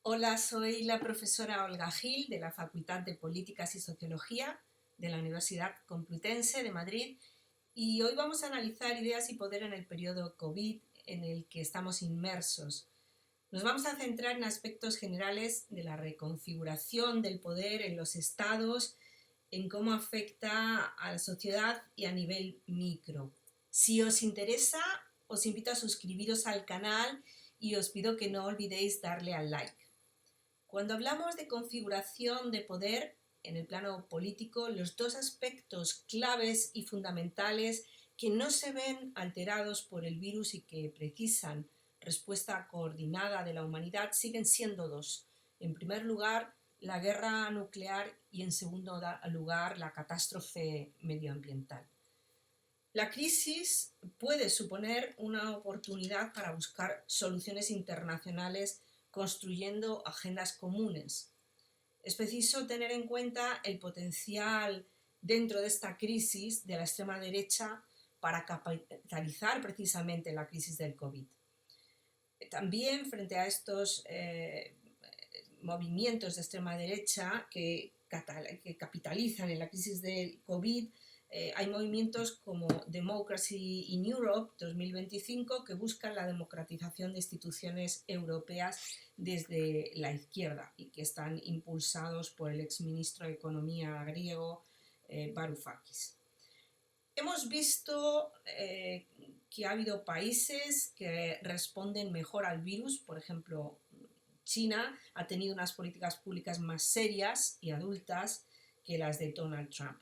Hola, soy la profesora Olga Gil de la Facultad de Políticas y Sociología de la Universidad Complutense de Madrid y hoy vamos a analizar ideas y poder en el periodo COVID en el que estamos inmersos. Nos vamos a centrar en aspectos generales de la reconfiguración del poder en los estados, en cómo afecta a la sociedad y a nivel micro. Si os interesa, os invito a suscribiros al canal y os pido que no olvidéis darle al like. Cuando hablamos de configuración de poder en el plano político, los dos aspectos claves y fundamentales que no se ven alterados por el virus y que precisan respuesta coordinada de la humanidad siguen siendo dos. En primer lugar, la guerra nuclear y en segundo lugar, la catástrofe medioambiental. La crisis puede suponer una oportunidad para buscar soluciones internacionales construyendo agendas comunes. Es preciso tener en cuenta el potencial dentro de esta crisis de la extrema derecha para capitalizar precisamente la crisis del COVID. También frente a estos movimientos de extrema derecha que capitalizan en la crisis del COVID, hay movimientos como Democracy in Europe 2025 que buscan la democratización de instituciones europeas desde la izquierda y que están impulsados por el exministro de Economía griego Varoufakis. Hemos visto que ha habido países que responden mejor al virus, por ejemplo, China ha tenido unas políticas públicas más serias y adultas que las de Donald Trump.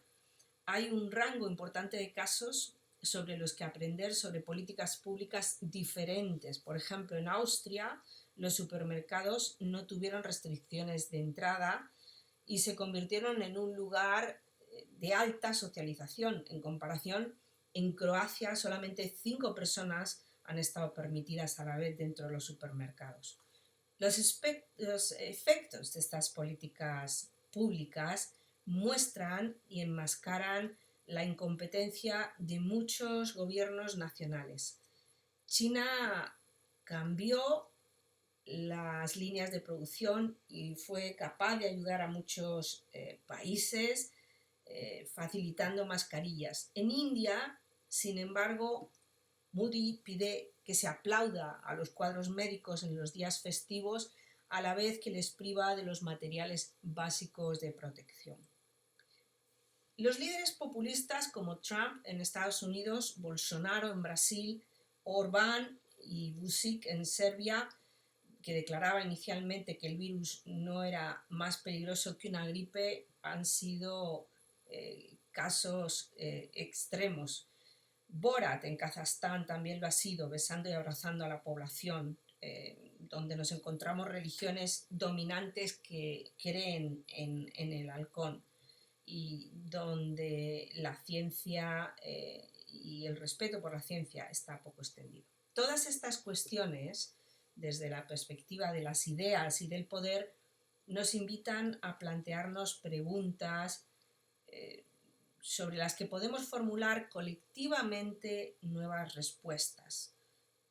Hay un rango importante de casos sobre los que aprender sobre políticas públicas diferentes. Por ejemplo, en Austria los supermercados no tuvieron restricciones de entrada y se convirtieron en un lugar de alta socialización. En comparación, en Croacia solamente 5 personas han estado permitidas a la vez dentro de los supermercados. Los efectos de estas políticas públicas muestran y enmascaran la incompetencia de muchos gobiernos nacionales. China cambió las líneas de producción y fue capaz de ayudar a muchos países facilitando mascarillas. En India, sin embargo, Moody pide que se aplauda a los cuadros médicos en los días festivos a la vez que les priva de los materiales básicos de protección. Los líderes populistas como Trump en Estados Unidos, Bolsonaro en Brasil, Orbán y Vučić en Serbia, que declaraba inicialmente que el virus no era más peligroso que una gripe, han sido casos extremos. Borat en Kazajstán también lo ha sido, besando y abrazando a la población, donde nos encontramos religiones dominantes que creen en el halcón y donde la ciencia y el respeto por la ciencia está poco extendido. Todas estas cuestiones, desde la perspectiva de las ideas y del poder, nos invitan a plantearnos preguntas sobre las que podemos formular colectivamente nuevas respuestas,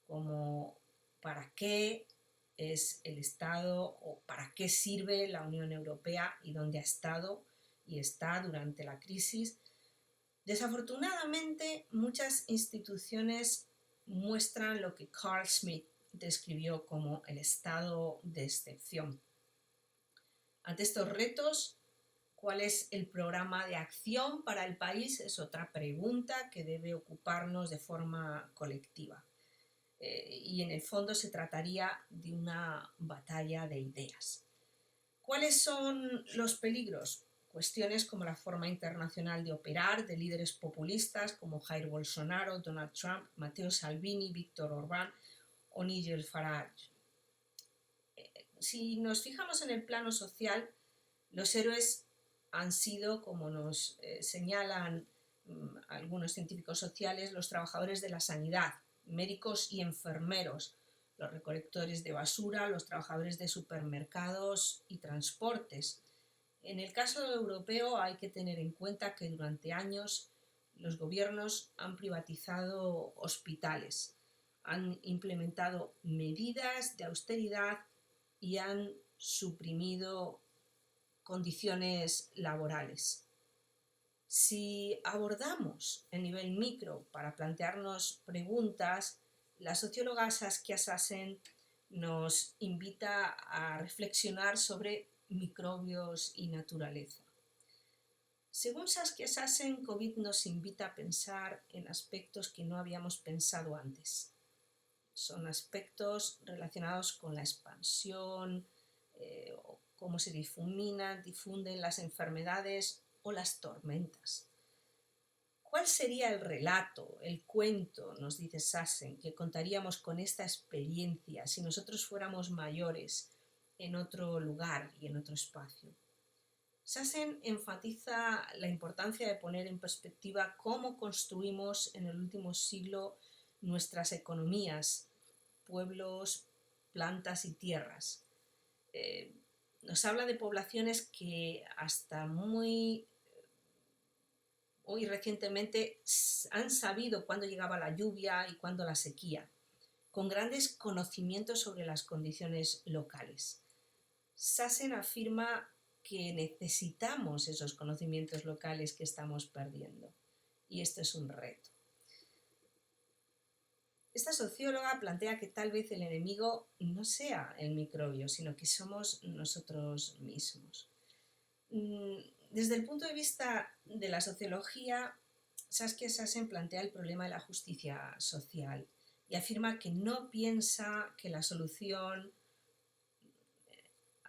como ¿para qué es el Estado o para qué sirve la Unión Europea y dónde ha estado y está durante la crisis? Desafortunadamente, muchas instituciones muestran lo que Carl Schmitt describió como el estado de excepción. Ante estos retos, ¿cuál es el programa de acción para el país? Es otra pregunta que debe ocuparnos de forma colectiva. Y en el fondo se trataría de una batalla de ideas. ¿Cuáles son los peligros? Cuestiones como la forma internacional de operar de líderes populistas como Jair Bolsonaro, Donald Trump, Matteo Salvini, Víctor Orbán o Nigel Farage. Si nos fijamos en el plano social, los héroes han sido, como nos señalan algunos científicos sociales, los trabajadores de la sanidad, médicos y enfermeros, los recolectores de basura, los trabajadores de supermercados y transportes. En el caso europeo hay que tener en cuenta que durante años los gobiernos han privatizado hospitales, han implementado medidas de austeridad y han suprimido condiciones laborales. Si abordamos el nivel micro para plantearnos preguntas, la socióloga Saskia Sassen nos invita a reflexionar sobre microbios y naturaleza. Según Saskia Sassen, COVID nos invita a pensar en aspectos que no habíamos pensado antes. Son aspectos relacionados con la expansión, cómo se difunden las enfermedades o las tormentas. ¿Cuál sería el relato, el cuento, nos dice Sassen, que contaríamos con esta experiencia si nosotros fuéramos mayores en otro lugar y en otro espacio? Sassen enfatiza la importancia de poner en perspectiva cómo construimos en el último siglo nuestras economías, pueblos, plantas y tierras. Nos habla de poblaciones que hasta muy recientemente han sabido cuándo llegaba la lluvia y cuándo la sequía, con grandes conocimientos sobre las condiciones locales. Sassen afirma que necesitamos esos conocimientos locales que estamos perdiendo, y esto es un reto. Esta socióloga plantea que tal vez el enemigo no sea el microbio, sino que somos nosotros mismos. Desde el punto de vista de la sociología, Saskia Sassen plantea el problema de la justicia social y afirma que no piensa que la solución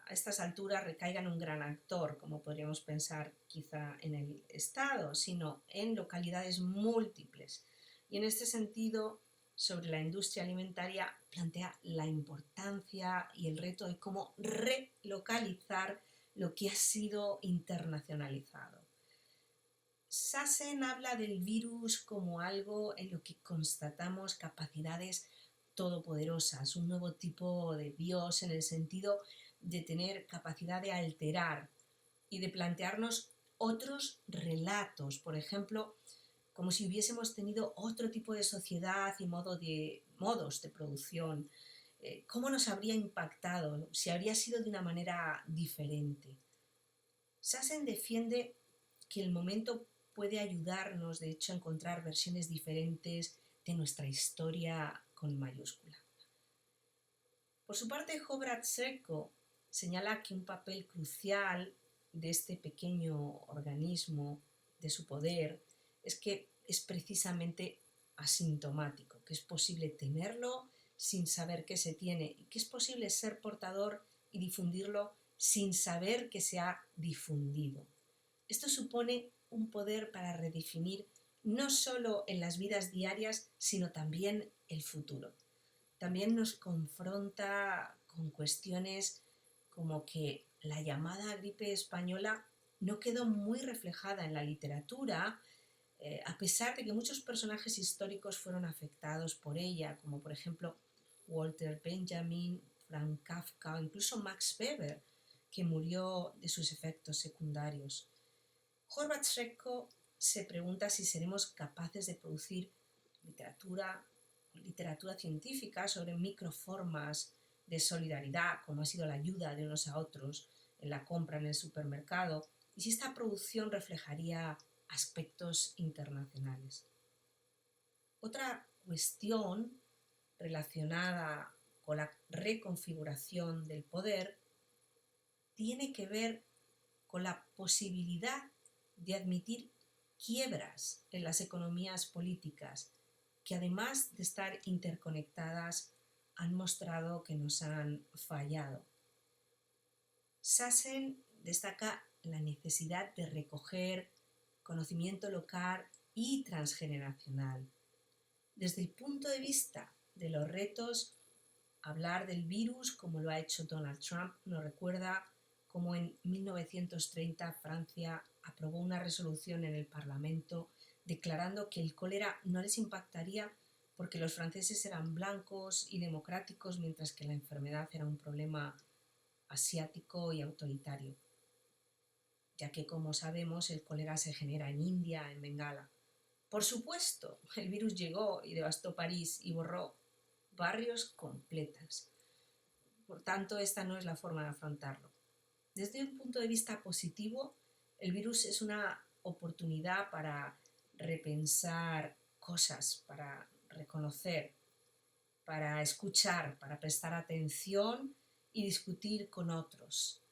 a estas alturas recaiga en un gran actor, como podríamos pensar quizá en el Estado, sino en localidades múltiples. Y en este sentido, sobre la industria alimentaria, plantea la importancia y el reto de cómo relocalizar lo que ha sido internacionalizado. Sassen habla del virus como algo en lo que constatamos capacidades todopoderosas, un nuevo tipo de Dios en el sentido de tener capacidad de alterar y de plantearnos otros relatos, por ejemplo, como si hubiésemos tenido otro tipo de sociedad y modos de producción. ¿Cómo nos habría impactado? Si habría sido de una manera diferente. Sassen defiende que el momento puede ayudarnos, de hecho, a encontrar versiones diferentes de nuestra historia con mayúscula. Por su parte, Hobart Seko señala que un papel crucial de este pequeño organismo, de su poder, es que es precisamente asintomático, que es posible tenerlo sin saber que se tiene y que es posible ser portador y difundirlo sin saber que se ha difundido. Esto supone un poder para redefinir no solo en las vidas diarias, sino también el futuro. También nos confronta con cuestiones como que la llamada gripe española no quedó muy reflejada en la literatura, a pesar de que muchos personajes históricos fueron afectados por ella, como por ejemplo Walter Benjamin, Franz Kafka o incluso Max Weber, que murió de sus efectos secundarios. Hobart Seko se pregunta si seremos capaces de producir literatura científica sobre microformas de solidaridad, como ha sido la ayuda de unos a otros en la compra en el supermercado, y si esta producción reflejaría aspectos internacionales. Otra cuestión relacionada con la reconfiguración del poder tiene que ver con la posibilidad de admitir quiebras en las economías políticas que, además de estar interconectadas, han mostrado que nos han fallado. Sassen destaca la necesidad de recoger conocimiento local y transgeneracional. Desde el punto de vista de los retos, hablar del virus, como lo ha hecho Donald Trump, nos recuerda cómo en 1930 Francia aprobó una resolución en el Parlamento declarando que el cólera no les impactaría porque los franceses eran blancos y democráticos, mientras que la enfermedad era un problema asiático y autoritario, ya que, como sabemos, el cólera se genera en India, en Bengala. Por supuesto, el virus llegó y devastó París y borró barrios completos. Por tanto, esta no es la forma de afrontarlo. Desde un punto de vista positivo, el virus es una oportunidad para repensar cosas, para reconocer, para escuchar, para prestar atención y discutir con otros,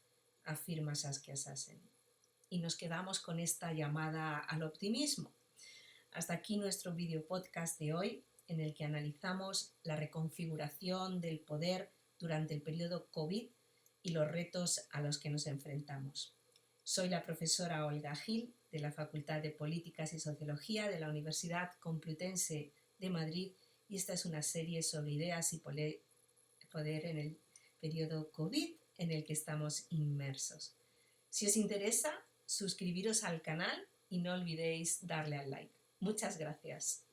afirma Saskia Sassen. Y nos quedamos con esta llamada al optimismo. Hasta aquí nuestro video podcast de hoy, en el que analizamos la reconfiguración del poder durante el periodo COVID y los retos a los que nos enfrentamos. Soy la profesora Olga Gil, de la Facultad de Políticas y Sociología de la Universidad Complutense de Madrid, y esta es una serie sobre ideas y poder en el periodo COVID en el que estamos inmersos. Si os interesa, suscribiros al canal y no olvidéis darle al like. Muchas gracias.